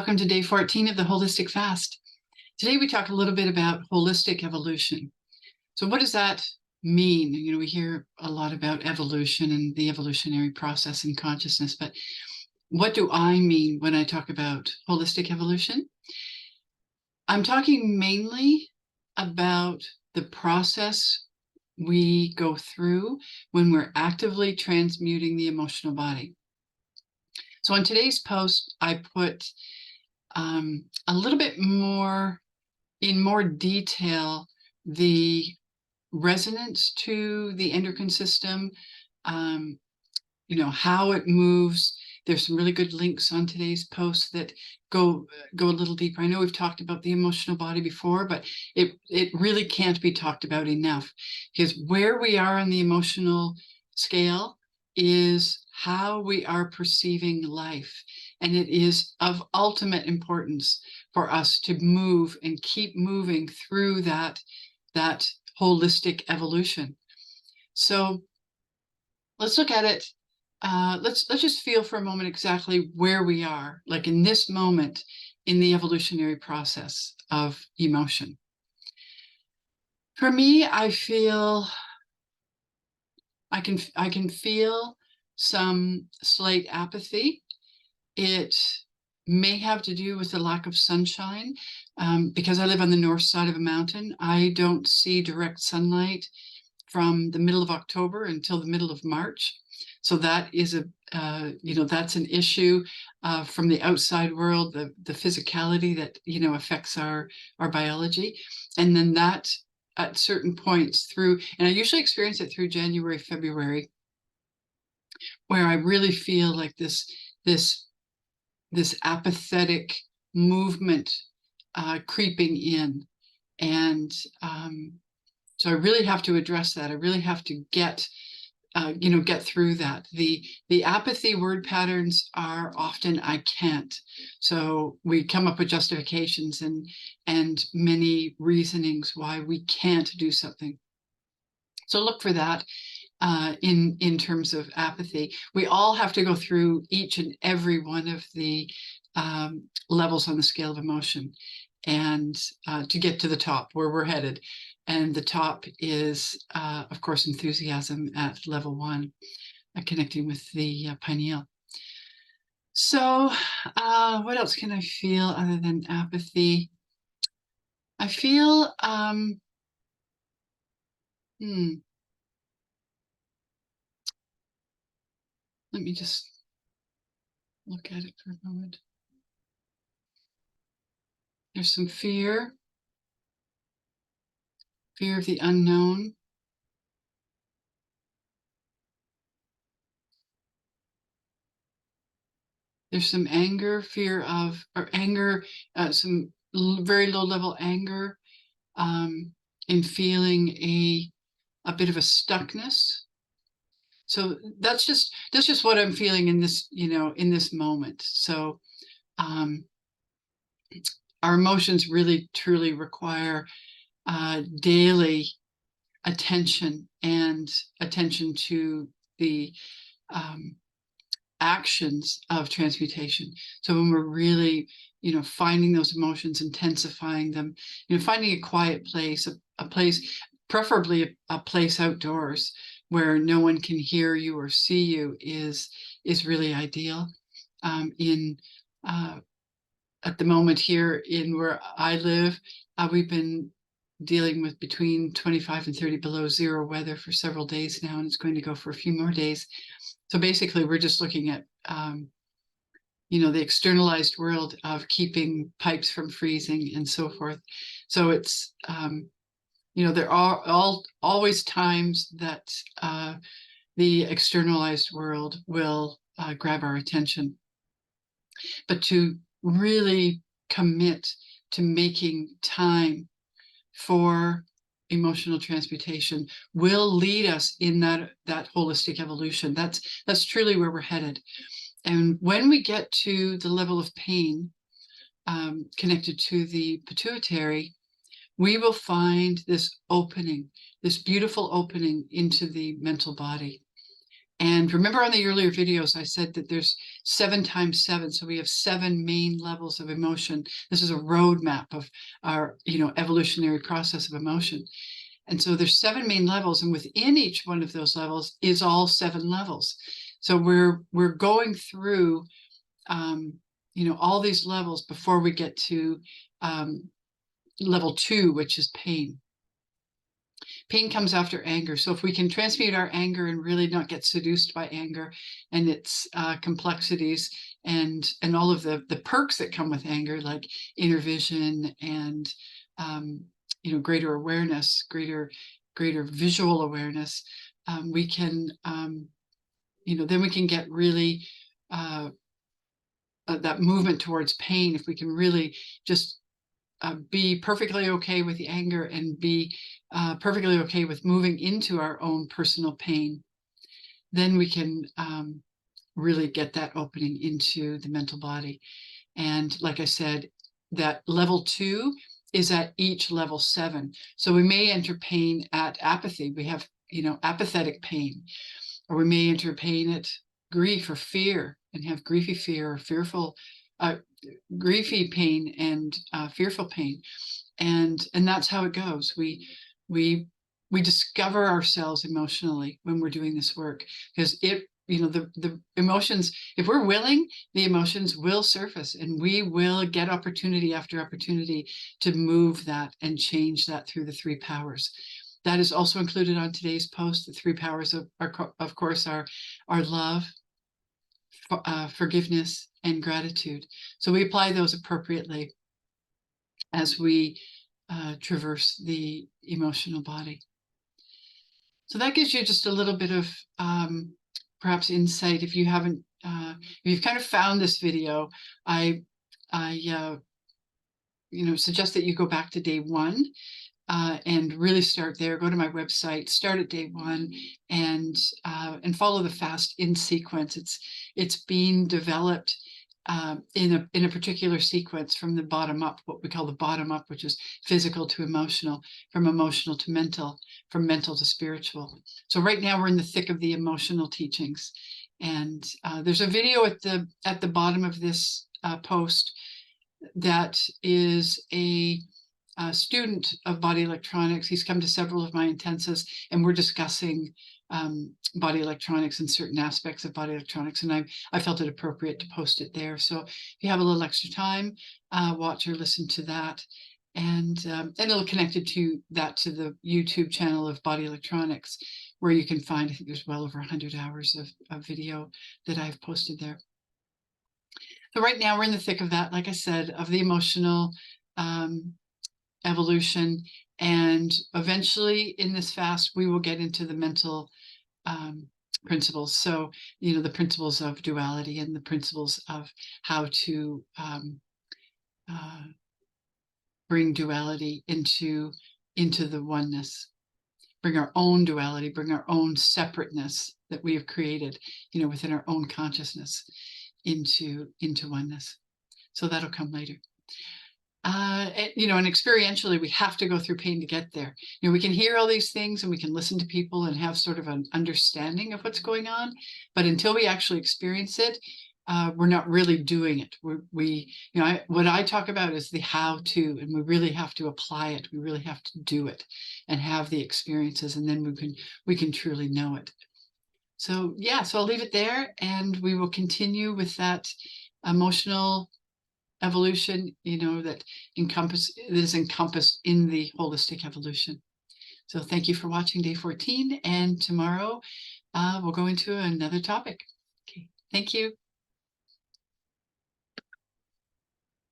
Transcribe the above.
Welcome to day 14 of the Wholistic Fast. Today we talk a little bit about holistic evolution. So what does that mean? You know, we hear a lot about evolution and the evolutionary process in consciousness, but what do I mean when I talk about holistic evolution? I'm talking mainly about the process we go through when we're actively transmuting the emotional body. So on today's post, I put a little bit more, in more detail, the resonance to the endocrine system, you know, how it moves. There's some really good links on today's post that go a little deeper. I know we've talked about the emotional body before, but it really can't be talked about enough, because where we are on the emotional scale is how we are perceiving life. And it is of ultimate importance for us to move and keep moving through that holistic evolution. So let's look at it. Let's just feel for a moment exactly where we are, like in this moment in the evolutionary process of emotion. For me, I feel I can feel some slight apathy. It may have to do with the lack of sunshine. Because I live on the north side of a mountain, I don't see direct sunlight from the middle of October until the middle of March. So that is that's an issue from the outside world, the physicality that, affects our biology. And then that at certain points through, and I usually experience it through January, February, where I really feel like this apathetic movement creeping in. And so I really have to address that. I really have to get through that. The apathy word patterns are often "I can't." So we come up with justifications and many reasonings why we can't do something. So look for that in terms of apathy. We all have to go through each and every one of the levels on the scale of emotion, and to get to the top where we're headed. And the top is, of course, enthusiasm at level 1, connecting with the pineal. So what else can I feel other than apathy? I feel, let me just look at it for a moment. There's some fear of the unknown. There's some anger, some very low level anger, in feeling a bit of a stuckness. So that's just what I'm feeling in this, in this moment. So our emotions really truly require daily attention, and attention to the actions of transmutation. So when we're really, finding those emotions, intensifying them, finding a quiet place, a place, preferably a place outdoors where no one can hear you or see you, is really ideal. At the moment here in where I live, we've been dealing with between 25 and 30 below zero weather for several days now, and it's going to go for a few more days. So basically, we're just looking at, the externalized world of keeping pipes from freezing and so forth. So it's, there are always times that the externalized world will grab our attention. But to really commit to making time for emotional transmutation will lead us in that holistic evolution. That's truly where we're headed. And when we get to the level of pain connected to the pituitary, we will find this opening, this beautiful opening into the mental body. And remember on the earlier videos, I said that there's 7 times 7. So we have 7 main levels of emotion. This is a roadmap of our, evolutionary process of emotion. And so there's 7 main levels, and within each one of those levels is all 7 levels. So we're going through, all these levels before we get to level 2, which is pain. Pain comes after anger. So if we can transmute our anger and really not get seduced by anger and its complexities and all of the perks that come with anger, like inner vision and greater awareness, greater visual awareness, we can then we can get really that movement towards pain. If we can really just be perfectly okay with the anger and be perfectly okay with moving into our own personal pain, then we can really get that opening into the mental body. And like I said, that level 2 is at each level 7. So we may enter pain at apathy. We have, apathetic pain, or we may enter pain at grief or fear and have griefy fear or fearful griefy pain and fearful pain, and that's how it goes. We discover ourselves emotionally when we're doing this work, because the emotions, if we're willing, the emotions will surface, and we will get opportunity after opportunity to move that and change that through the 3 powers. That is also included on today's post. The 3 powers of course are love, forgiveness, and gratitude. So we apply those appropriately as we traverse the emotional body. So that gives you just a little bit of perhaps insight. If you haven't, if you've kind of found this video, I suggest that you go back to day 1 and really start there. Go to my website, start at day 1, and follow the fast in sequence. It's being developed in a particular sequence from the bottom up, what we call the bottom up, which is physical to emotional, from emotional to mental, from mental to spiritual. So right now we're in the thick of the emotional teachings, and there's a video at the bottom of this post that is a student of body electronics. He's come to several of my intensives, and we're discussing body electronics and certain aspects of body electronics, and I felt it appropriate to post it there. So if you have a little extra time, watch or listen to that, and it'll connect it to the YouTube channel of Body Electronics, where you can find, I think there's well over 100 hours of video that I've posted there. So right now we're in the thick of that, like I said, of the emotional evolution, and eventually in this fast we will get into the mental principles. So the principles of duality and the principles of how to bring duality into the oneness, bring our own duality, bring our own separateness that we have created within our own consciousness into oneness. So that'll come later. And experientially, we have to go through pain to get there. We can hear all these things and we can listen to people and have sort of an understanding of what's going on, but until we actually experience it, we're not really doing it. What I talk about is the how to, and we really have to apply it. We really have to do it and have the experiences, and then we can truly know it. So yeah, so I'll leave it there, and we will continue with that emotional evolution, that is encompassed in the holistic evolution. So thank you for watching day 14, and tomorrow we'll go into another topic. Okay, thank you.